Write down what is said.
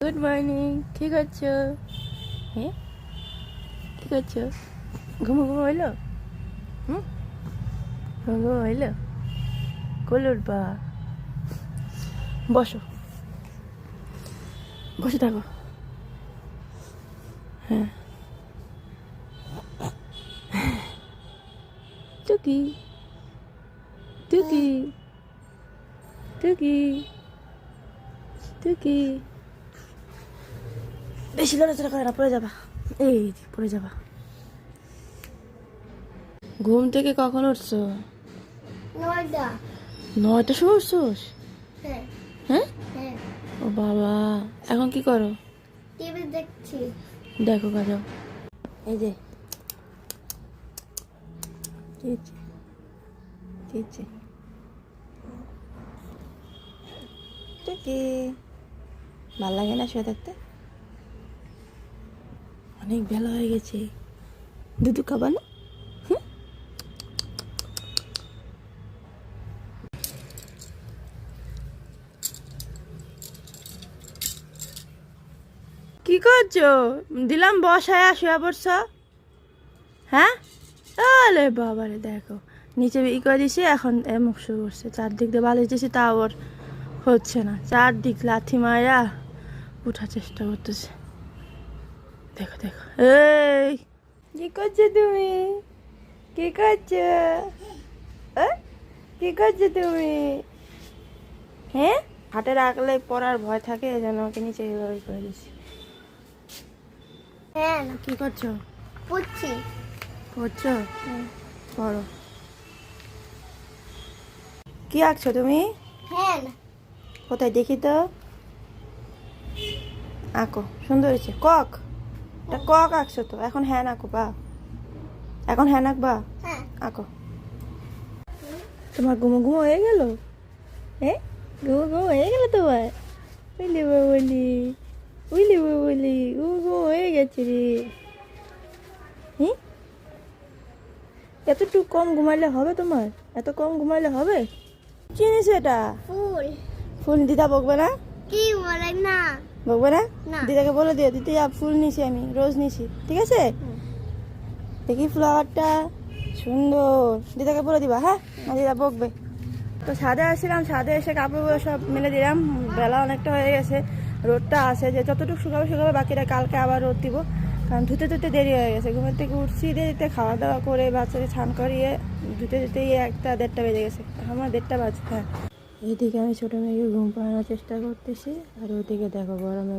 Good morning. কি করছো? হ্যাঁ, কি করছো? ঘুমো ঘুমো হইলো? ঘুমো হইলো? কোলে উঠবা? বসো, বসে থাকো। হ্যাঁ, টুকি টুকি টুকি টুকি। বেশি লড়াচড়া করে না, পড়ে যাবা। এই পড়ে যাবা। ঘুম থেকে কখন উঠছো? 9টা। 9টার সময় উঠছোস? হ্যাঁ হ্যাঁ, হ্যাঁ, ও বাবা। এখন কি করো? টিভি দেখছি। দেখো কাজও। এই যে কি হচ্ছে? কি হচ্ছে? টুকি, ভাল লাগে না শুয়ে থাকতে? অনেক বেলা হয়ে গেছে, দুধ খাবা না? কি করছো? দিলাম বসায় শুয়ে পড়ছ। হ্যাঁ, আরে বাবারে দেখো, নিচে ই করে দিছি, এখন এমুক শুরু করছে। চারদিক দিয়ে বালিশ দিছি, তাও ওর হচ্ছে না। চারদিক লাথি মারা উঠার চেষ্টা করতেছে। দেখো দেখো, এই কি করছো তুমি? কি করছো? কি করছো তুমি? হ্যাঁ, হাটে রাখলে পড়ার ভয় থাকে, এই জন্য ওকে নিচে এইভাবে করে দিছি। হ্যাঁ, কি করছো? পড়ছি। পড়ছো? পড়ো। কি আঁকছো তুমি? হ্যাঁ, কোথায় দেখি তো? আঁকো, সুন্দর হয়েছে। কক, এটা কক আঁকছো তো। এখন হ্যান আঁকো বা, এখন হ্যান আঁকবা। হ্যাঁ, আঁকো। তোমার ঘুমো ঘুমো হয়ে গেল? হ্যাঁ, ঘুমো ঘুমো হয়ে গেল তোমার? উইলি বলি, উইলি বলি, ঘুমো ঘুমো হয়ে গেছে রে। হ্যাঁ, এতটুকু কম ঘুমাইলে হবে তোমার? এত কম ঘুমাইলে হবে? কি নিছো এটা? ফুল। ফুল দিদা বকবে না? কি বলে না? বকবে না? না। দিদাকে বলে দিও, দিদি ফুল নিছি, আমি রোজ নিছি, ঠিক আছে? দেখি ফ্লাওয়ারটা সুন্দর, দিদাকে বলে দিবা। হ্যাঁ, না দিদা বকবে। তো ছাদে আসছিলাম, ছাদে এসে কাপড়গুলো সব মেলে দিলাম। বেলা অনেকটা হয়ে গেছে, রোদটা আছে, যে যতটুকু শুকাবে শুকাবে, বাকিটা কালকে আবার রোদ দিব। কারণ ধুতে ধুতে দেরি হয়ে গেছে, ঘুমের থেকে উঠছি দেরিতে, খাওয়া দাওয়া করে বাচ্চাকে স্নান করিয়ে ধুতে ধুতেই 1টা 1:30 বেজে গেছে। আমার 1:30 বাজে। হ্যাঁ, এইদিকে আমি ছোটো মেয়েকে ঘুম পাড়ানোর চেষ্টা করতেছি, আর ওইদিকে দেখো গরমে